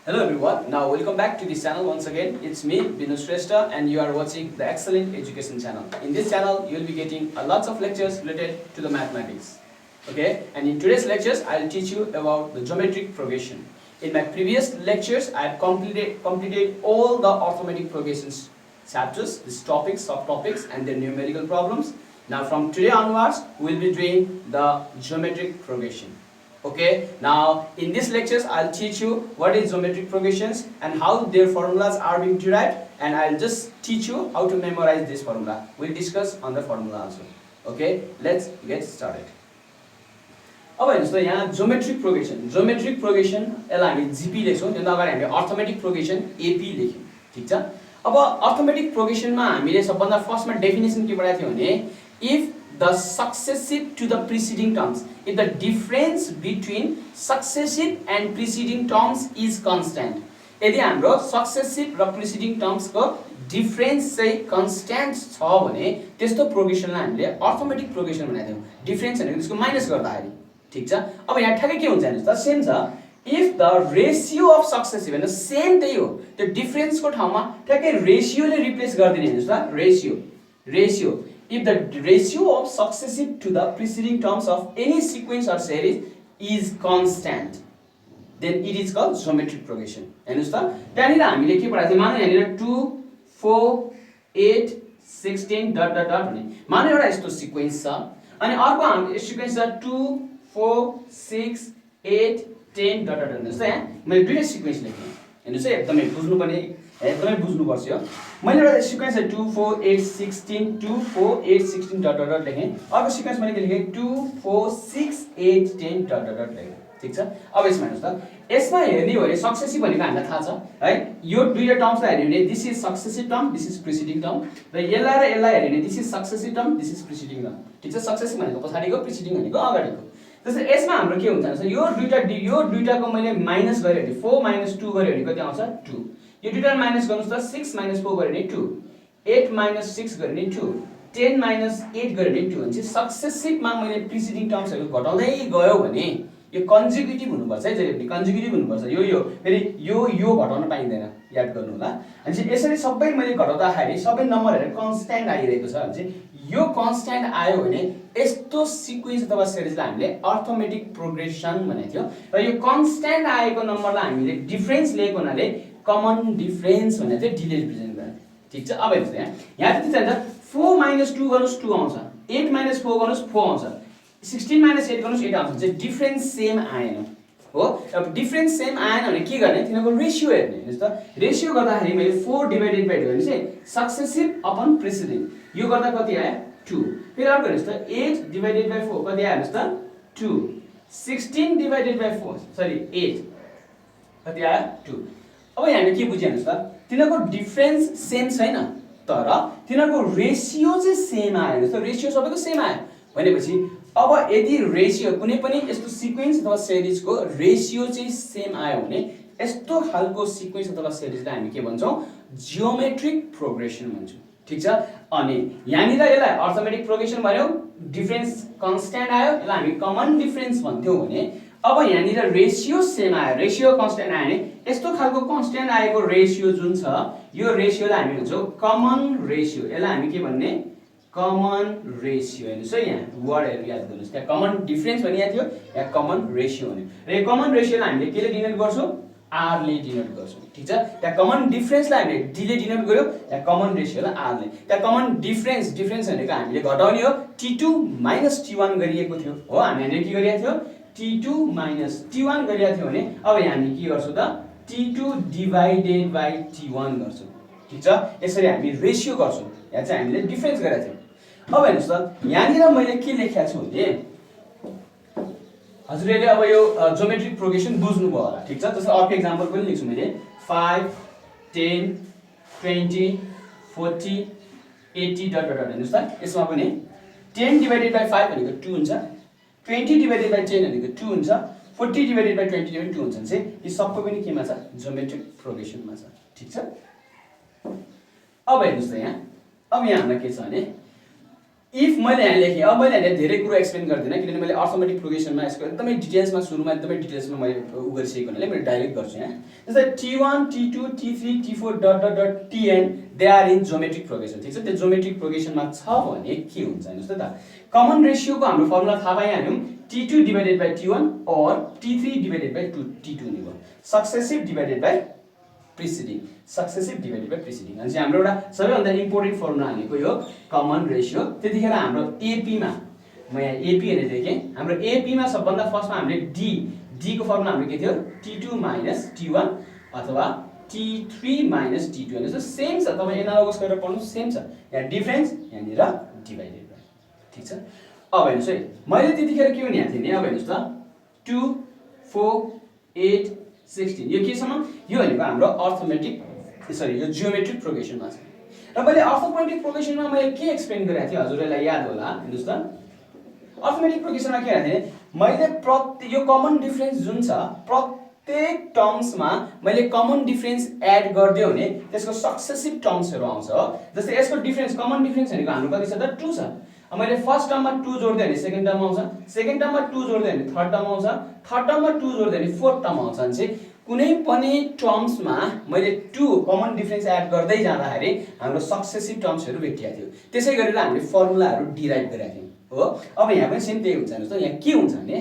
Hello everyone, now welcome back to this channel once again. It's me, Shrestha, and you are watching the Excellent Education channel. In this channel, you will be getting lots of lectures related to the mathematics. Okay, and in today's lectures, I'll teach you about the geometric progression. In my previous lectures, I have completed all the arithmetic progressions chapters, these topics, subtopics, and their numerical problems. Now from today onwards, we'll be doing the geometric progression. Okay, now in these lectures I'll teach you what is geometric progressions and how their formulas are being derived, and I'll just teach you how to memorize this formula. We'll discuss on the formula also. Okay, let's get started. अब हेर्नुस् त यहाँ geometric progression यसलाई हामी GP लेख्छौं, त्यसमा अगाडि हामीले arithmetic progression AP लेख्यौं, ठीक छ। अब arithmetic progression मा हामीले सबभन्दा फर्स्टमा डेफिनेसन के पढाएको थियो भने if the successive to the preceding terms, if the difference between successive and preceding terms is constant, यदि हाम्रो successive र preceding terms को difference चाहिँ constant छ भने त्यस्तो प्रोग्रेसनलाई हामीले arithmetic progression भनेको थियौं। डिफरेन्स भनेको त्यसको माइनस गर्दाखेरि, ठीक छ। अब यहाँ ठ्याक्कै के हुन्छ हेर्नुस् त, सेम छ। if the ratio of successive हैन सेम त्यही हो, त्यो डिफरेन्स को ठाउँमा ठ्याक्कै रेशियोले रिप्लेस गर्दिने हेर्नुस् त, ratio if the ratio of successive to the preceding terms of any sequence or series is constant, then it is called geometric progression. हेर्नुस् त, त्यहाँनिर हामीले के पढाएको थियो, मानौ यहाँनिर 2 4 8 16 डट डट डट भने मानौ एउटा यस्तो सिक्वेन्स छ, अनि अर्को हाम्रो सिक्वेन्स छ 2 4 6 8 10 डट डट। हेर्नुस् त, यहाँ मैले दुईटा सिक्वेन्स लेखेँ, हेर्नुस् है, एकदमै बुझ्नुपर्छ यो। मैले एउटा सिक्वेन्स 2 4 8 16 2 4 8 16 डट डट डट लेखेँ, अर्को सिक्वेन्स मैले के लेखेँ 2 4 6 8 10 डट डट डट लेखेँ, ठीक छ। अब यसमा हेर्नुस् त, यसमा हेर्ने हो भने सक्सेसिभ भनेको हामीलाई थाहा छ है, यो दुईटा टर्म्सलाई हेर्ने भने this is successive term, this is preceding term, र यसलाई हेर्ने भने this is successive term, this is preceding term, ठीक छ। सक्सेसिभ भनेको पछाडिको, प्रिसिडिङ भनेको अगाडिको। जस्तै यसमा हाम्रो के हुन्छ भने यो दुईटाको मैले माइनस गरे भने 4 - 2 गरे भने कति आउँछ 2, यो दुईटा माइनस गर्नुस् त 6 - 4 गरे भने 2, 8 - 6 गरे भने 2, 10 - 8 गरे भने 2 हुन्छ। सक्सेसिभमा मैले प्रिसिडिङ टर्म्सहरु घटाउँदै गयो भने यो कन्जिक्युटिभ हुनुपर्छ है, जहिले पनि कन्जिक्युटिभ हुनुपर्छ। यो फेरि यो घटाउन पाइँदैन, याद गर्नु होला। अनि यसरी सबै मैले घटाउँदाखेरि सबै नम्बरहरु कन्स्ट्यान्ट आइरहेको छ भने यो कन्स्ट्यान्ट आयो भने यस्तो सिक्वेन्स अथवा सिरिजलाई हामीले अर्थमेटिक प्रोग्रेसन भनेको थियो, र यो कन्स्ट्यान्ट आएको नम्बरलाई हामीले डिफरेन्स लिएको हुनाले कमन डिफरेन्स भनेको थियो, डिले रिप्रेजेन्ट गर्ने, ठीक छ। अब हेर्नुस् यहाँ त्यति चाहिन्छ 4 - 2 गर्नुस् 2 आउँछ, 8 - 4 गर्नुस् 4 आउँछ, 16 - 8 गर्नुस् 8 आउँछ। चाहिँ डिफरेन्स सेम आएन हो। अब डिफरेन्स सेम आएन भने के गर्ने, तिनीहरुको रेशियो हेर्ने। हेर्नुस् त, रेशियो गर्दाखेरि मैले 4 डिवाइडेड बाइ भने चाहिँ सक्सेसिभ अपन प्रिसिडिङ, यो गर्दा कति आयो 2। फेरि अर्को हेर्नुस् त, 8 डिवाइडेड बाइ 4 कति आयो हेर्नुस् त 2, 16 डिवाइडेड बाइ 4 सरी 8 कति आयो 2। अब हामीले के बुझ्यौ हेर्नुस् त, तिनीहरुको डिफरेन्स सेम छैन तर तिनीहरुको रेशियो चाहिँ सेम आयो। हेर्नुस् त, रेशियो सबैको सेम आयो भनेपछि अब यदि रेशियो कुनै पनि यस्तो सिक्वेन्स अथवा सिरिजको रेशियो चाहिँ सेम आयो भने यस्तो खालको सिक्वेन्स अथवा सिरिजलाई हामी के भन्छौं, जियोमेट्रिक प्रोग्रेसन भन्छौं, ठीक छ। अनि यहाँनिर यसलाई अर्थमेटिक प्रोग्रेसन भन्यौ, डिफरेन्स कन्स्ट्यान्ट आयो, यसलाई हामी कमन डिफरेन्स भन्थ्यौ भने अब यहाँनिर रेशियो सेम आयो, रेशियो कन्स्ट्यान्ट आयो भने यस्तो खालको कन्स्ट्यान्ट आएको रेशियो जुन छ यो रेशियोलाई हामी भन्छौं कमन रेशियो। यसलाई हामी के भन्ने, कमन रेशियो। हेर्नुस् है, यहाँ वर्डहरु याद गर्नुस्, त्यहाँ कमन डिफरेन्स भनिएको थियो, यहाँ कमन रेशियो भन्यो, र यो कमन रेशियोलाई हामीले केले डिनोट गर्छौं, आर ले डिनोट गर्छौं, ठीक छ। त्यहाँ कमन डिफरेन्सलाई हामीले डी ले डिनोट गर्यो, यहाँ कमन रेशियोलाई आर ले। त्यहाँ कमन डिफरेन्स भनेको हामीले घटाउने हो, T2 - T1 गरिएको थियो हो, हामीले के गरिएको थियो T2 - T1 गरिएको थियो भने अब यहाँ हामी के गर्छौं त T2 डिवाइडेड बाइ T1 गर्छौं, ठीक छ। यसरी हामी रेशियो गर्छौं, यहाँ चाहिँ हामीले डिफरेन्स गरेका थियौं। अब हेर्नुस् त, यहाँनिर मैले के लेखेको छु भने हजुरले अब यो जियोमेट्रिक प्रोग्रेसन बुझ्नु भयो होला, ठीक छ। जस्तै अर्को एक्जाम्पल पनि लेख्छु मैले 5 10 20 40 80 डट डट डट। हेर्नुस् त, यसमा पनि 10 डिवाइडेड बाइ 5 भनेको 2 हुन्छ, 20 डिवाइडेड बाइ 10 भनेको 2 हुन्छ, 40 डिवाइडेड बाइ 20 भनेको 2 हुन्छ। चाहिँ यो सबै पनि केमा छ, जियोमेट्रिक प्रोग्रेसनमा छ, ठीक छ। अब हेर्नुस् त, यहाँ अब यहाँ हाम्रो के छ भने इफ मैले यहाँ लेखेँ, अब मैले यहाँ धेरै कुरा एक्सप्लेन गर्दिनँ किनभने मैले अर्थमेटिक प्रोग्रेसनमा यसको एकदमै डिटेल्समा सुरुमा एकदमै डिटेल्समा मैले गरिसकेको हुनाले मैले डाइरेक्ट गर्छु यहाँ। जस्तै T1 T2 T3 T4 dot dot dot Tn they are in geometric progression. ठिक छ, त्यो ज्योमेट्रिक प्रोग्रेसनमा छ भने के हुन्छ हेर्नुस् त। कमन रेशियोको हाम्रो फर्मुला थाहा पाइहाल्यौँ, T2 डिवाइडेड बाइ T1 और T3 डिवाइडेड बाइ T2 नि भयो। Successive divided by preceding, successive divided by preceding. अनि हाम्रो एउटा सबैभन्दा इम्पोर्टेन्ट फर्मुला भनेको यो कमन रेशियो। त्यतिखेर हाम्रो एपीमा म यहाँ एपी हेरेर लेखेँ, हाम्रो एपीमा सबभन्दा फर्स्टमा हामीले डी को फर्मुला हाम्रो के थियो, T2 माइनस T1 अथवा T3 माइनस T2। हेर्नुहोस् सेम छ, तपाईँ एनालोगस गरेर पढ्नु, सेम छ। यहाँ डिफरेन्स, यहाँनिर डिभाइडेड बाइ। ठिक छ, अब हेर्नुहोस् है, मैले त्यतिखेर के भनेको थिएँ नि, अब हेर्नुहोस् त 2 4 8 16 यो केसम्म, यो भनेको हाम्रो अर्थमेटिक सरी यो जियोमेट्रिक प्रोग्रेसनमा छ। र मैले अर्थमेटिक प्रोग्रेसनमा मैले के एक्सप्लेन गरेको थिएँ हजुरहरूलाई याद होला, हेर्नुहोस् त। अर्थमेटिक प्रोग्रेसनमा के भनेको थिएँ, मैले यो कमन डिफरेन्स जुन छ प्रत्येक टर्म्समा मैले कमन डिफरेन्स एड गर्दियो भने त्यसको सक्सेसिभ टर्म्सहरू आउँछ हो। जस्तै यसको डिफरेन्स, कमन डिफरेन्स भनेको हाम्रो कति छ त, 2 छ। मैले फर्स्ट टर्ममा 2 जोड्दै भने सेकेन्ड टर्म आउँछ, सेकेन्ड टर्ममा 2 जोड्दै भने थर्ड टर्म आउँछ, थर्ड टर्ममा 2 जोड्दै भने फोर्थ टर्म आउँछ। भने चाहिँ कुनै पनि टर्म्समा मैले 2 कमन डिफरेन्स एड गर्दै जाँदाखेरि हाम्रो सक्सेसिभ टर्म्सहरू भेटिएको थियो। त्यसै गरेर हामीले फर्मुलाहरू डिराइभ गरेका थियौँ हो। अब यहाँ पनि सेम त्यही हुन्छ। हेर्नुहोस् त, यहाँ के हुन्छ भने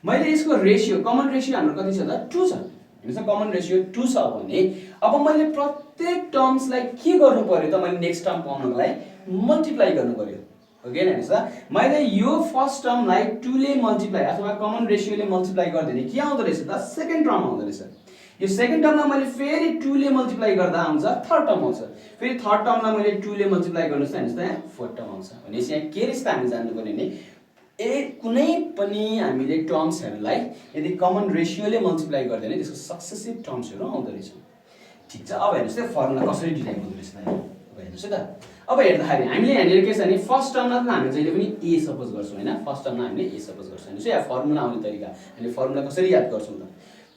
मैले यसको रेशियो, कमन रेशियो हाम्रो कति छ त, 2 छ। हेर्नुहोस् त, कमन रेशियो 2 छ भने अब मैले प्रत्येक टर्म्सलाई के गर्नु पर्यो त, मैले नेक्स्ट टर्म पाउनको लागि मल्टिप्लाई गर्नु पर्यो। ओके, हेर्नुहोस् त, मैले यो फर्स्ट टर्मलाई 2 ले मल्टिप्लाई अथवा कमन रेशियोले मल्टिप्लाई गर्दिने के आउँदो रहेछ त, सेकेन्ड टर्म आउँदो रहेछ। यो सेकेन्ड टर्मलाई मैले फेरि 2 ले मल्टिप्लाई गर्दा आउँछ थर्ड टर्म आउँछ, फेरि थर्ड टर्मलाई मैले 2 ले मल्टिप्लाई गर्नुस् त, हेर्नुस् त, यहाँ फोर्थ टर्म आउँछ। भनेपछि यहाँ के रिस्ता हामी जान्नु पर्यो भने कुनै पनि हामीले टर्म्सहरूलाई यदि कमन रेशियोले मल्टिप्लाई गर्दैन त्यसको सक्सेसिभ टर्म्सहरू आउँदो रहेछ। ठिक छ, अब हेर्नुहोस् त फर्मुला कसरी डिराइभ हुँदो रहेछ। अब हेर्नुहोस् है त, अब हेर्दाखेरि हामीले यहाँनिर के छ भने फर्स्ट टर्ममा त हामीले जहिले पनि ए सपोज गर्छौँ होइन, फर्स्ट टर्ममा हामीले ए सपोज गर्छौँ। हेर्नुहोस् यहाँ फर्मुला आउने तरिका, हामीले फर्मुला कसरी याद गर्छौँ त,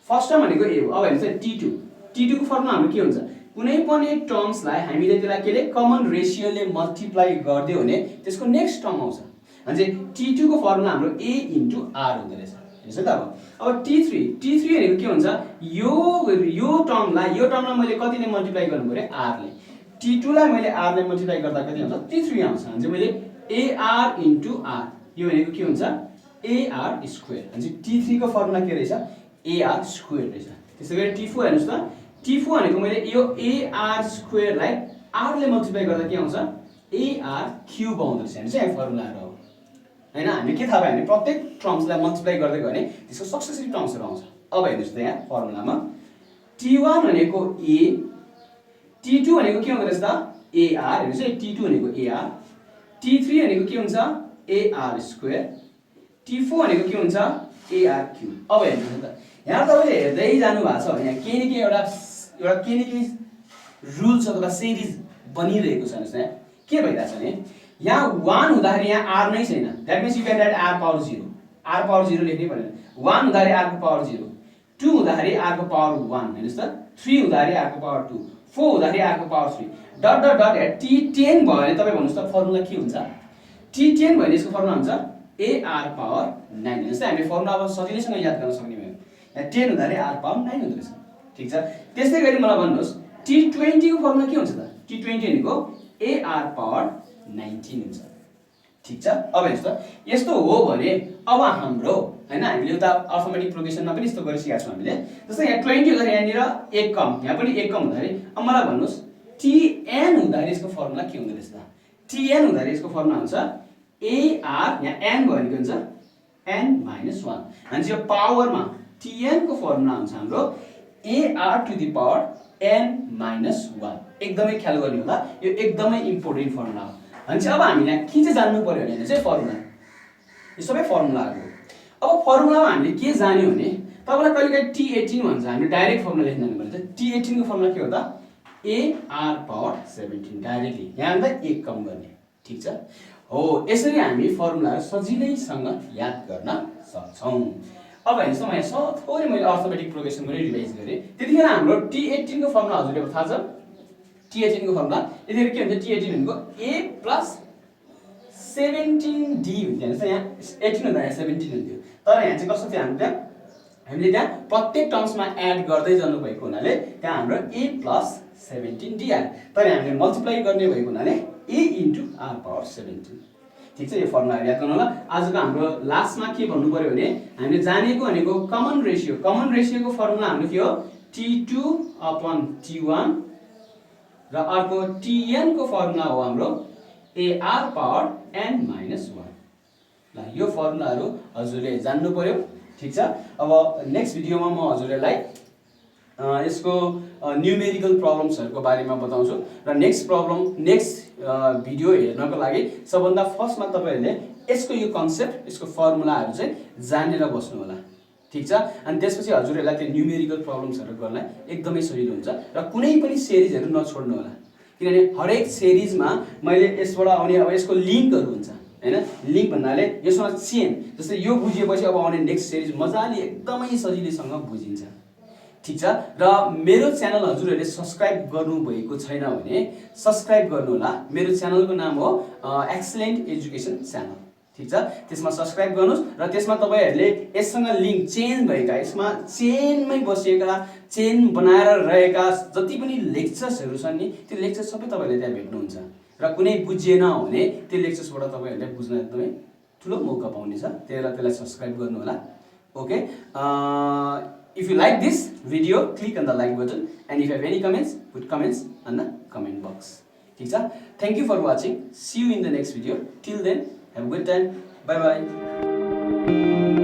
फर्स्ट टर्म भनेको ए हो। अब हेर्नुहोस् T2 को फर्मुला हाम्रो के हुन्छ, कुनै पनि टर्म्सलाई हामीले त्यसलाई केले कमन रेशियोले मल्टिप्लाई गरिदियो भने त्यसको नेक्स्ट टर्म आउँछ। भने T2 को फर्मुला हाम्रो a इन्टु r हुँदो रहेछ। हेर्नुहोस् त, अब T3 भनेको के हुन्छ, यो टर्मलाई मैले कतिले मल्टिप्लाई गर्नु पर्यो, r ले। T2 लाई मैले r ले मल्टिप्लाई गर्दा कति आउँछ, T3 आउँछ। भने मैले ar इन्टु r, यो भनेको के हुन्छ, ar स्क्वायर। भने T3 को फर्मुला के रहेछ, ar स्क्वायर रहेछ। त्यसै गरी T4 हेर्नुहोस् त, T4 भनेको मैले यो ar स्क्वायरलाई r ले मल्टिप्लाई गर्दा के आउँछ, ar क्युब आउँदो रहेछ। हेर्नुहोस् यहाँ फर्मुलाहरू हो हैन, हामी के थाहा पायो भने प्रत्येक टर्म्सलाई मल्टिप्लाई गर्दै गयो भने त्यसको सक्सेसिभ टर्म्सहरू आउँछ। अब हेर्नुहोस् त यहाँ फर्मुलामा T1 भनेको a, T2 भनेको के हुँदो रहेछ त, ar। हेर्नुहोस् है, T2 भनेको ar, T3 भनेको के हुन्छ, ar स्क्वायर, T4 भनेको के हुन्छ, ar क्युब। अब हेर्नुहोस् त, यहाँ तपाईले हेर्दै जानु भएको छ भने यहाँ केही न केही एउटा रुल्स अथवा सिरिज बनिरहेको छ। हेर्नुहोस् यहाँ के भइरहेछ भने यहाँ 1 हुँदाखेरि यहाँ r नै छैन, that means you can write r power 0, r power 0 लेख्नै पर्दैन। 1 हुँदाखेरि r को पावर 0, 2 हुँदाखेरि r को पावर 1, हेर्नुस् त, 3 हुँदाखेरि r को पावर 2, 4 हुँदाखेरि r को power 3 dot dot dot T10 भयो भने तपाई भन्नुस् त फर्मुला के हुन्छ, T10 भने यसको फर्मुला हुन्छ ar पावर 9। हेर्नुस् त, हामीले फर्मुला अब सजिलैसँग याद गर्न सक्ने भयो। यहाँ 10 हुँदाखेरि r पावर 9 हुँदो रहेछ। ठीक छ, त्यस्तै गरी मलाई भन्नुस् T20 को फर्मुला के हुन्छ त, T20 भनेको ar पावर 19 हुन्छ। ठीक छ, अब हेर्नुस् त, यस्तो हो भने अब हाम्रो हैन हामीले उता अर्थमेटिक प्रोग्रेसनमा पनि यस्तो गरिसकेका छौं हामीले। जस्तै यहाँ 20 हुँदाखेरि यहाँनिर 1 कम, यहाँ पनि 1 कम हुँदाखेरि अब मलाई भन्नुस् Tn हुँदाखेरि यसको फर्मुला के हुँदो रहेछ त, Tn हुँदाखेरि यसको फर्मुला हुन्छ ar, यहाँ n भनेको हुन्छ n - 1, अनि यो पावरमा Tn को फर्मुला हुन्छ हाम्रो ar to the power n - 1। एकदमै ख्याल गर्ने होला, यो एकदमै इम्पोर्टेन्ट फर्मुला हो। अनि अब हामीले के चाहिँ जान्नु पर्यो भने चाहिँ फर्मुला, यो सबै फर्मुलाहरु हो। अब फर्मुलामा हामीले के जान्यो भने तपाईलाई कहिलेकाहीँ T18 भन्छ, हामीले डाइरेक्ट फर्मुला लेख्न जान्नु पर्छ। T18 को फर्मुला के हो त, ar पावर 17 डाइरेक्टली, यहाँ भन्दा 1 कम गर्ने। ठीक छ, हो यसरी हामी फर्मुलाहरु सजिलैसँग याद गर्न सक्छौं। अब हेर्नुस् त, म यहाँ थोरै मैले अर्थमेटिक प्रोग्रेसन पनि रिभाइज गरे। त्यतिखेर हाम्रो T18 को फर्मुला हजुरले थाहा छ, T18 को फर्मुला यतिखेर के हुन्छ, T18 भनेको a + 17d हुन्थ्यो हैन यहाँ 18 हुँदा यहाँ 17 हुन्थ्यो तर यहाँ चाहिँ कस्तो थियो हामीले त्यहाँ प्रत्येक टर्म्समा एड गर्दै जानु भएको हुनाले त्यहाँ हाम्रो a plus 17d आयो तर हामीले मल्टिप्लाई गर्ने भएको हुनाले a into r power 17 ठीक छ यो फर्मुला याद गर्नु होला आजको हाम्रो लास्टमा के भन्नु पर्यो भने हामीले जानेको भनेको कमन रेशियोको फर्मुला हाम्रो के हो t2 upon t1 र अर्को tn को फर्मुला हो हाम्रो ar power n minus 1 ल यो फर्मुलाहरु हजुरले जान्नु पर्यो ठीक छ अब नेक्स्ट भिडियोमा म हजुरलाई यसको न्यूमेरिकल प्रब्लम्सहरुको बारेमा बताउँछु र नेक्स्ट भिडियो हेर्नको लागि सबभन्दा फर्स्टमा तपाईहरुले यसको यो कन्सेप्ट यसको फर्मुलाहरु चाहिँ जानेर बस्नु होला ठीक छ अनि त्यसपछि हजुरहरुलाई त्यो न्यूमेरिकल प्रब्लम्सहरु गर्न एकदमै सजिलो हुन्छ र कुनै पनि सिरिजहरु नछोड्नु होला किनभने हरेक सिरिजमा मैले यसबाट आउने अब यसको लिंकहरु हुन्छ हैन लिंक भन्नाले यसमा चेन जस्तै यो बुझिएपछि अब आउने नेक्स्ट सिरिज मजाले एकदमै सजिलैसँग बुझिन्छ ठीक छ र मेरो च्यानल हजुरहरुले सब्स्क्राइब गर्नु भएको छैन भने सब्स्क्राइब गर्नु होला मेरो च्यानलको नाम हो एक्सलेन्ट एजुकेसन च्यानल ठीक छ त्यसमा सब्स्क्राइब गर्नुस् र त्यसमा तपाईहरुले यससँग लिंक चेन भएका यसमा चेनमै बसेका चेन बनाएर रहेका जति पनि लेक्चर्सहरु छन् नि त्यो लेक्चर सबै तपाईहरुले त्यहाँ भेट्नुहुन्छ र कुनै बुझिएन भने त्यो लेक्चर्सबाट तपाईहरुले बुझ्न एकदमै ठूलो मौका पाउनेछ त्यसलाई सब्स्क्राइब गर्नु होला okay if you like this video click on the like button and if you have any comments put comments on the comment box ठीक छ thank you for watching see you in the next video till then have a good time bye bye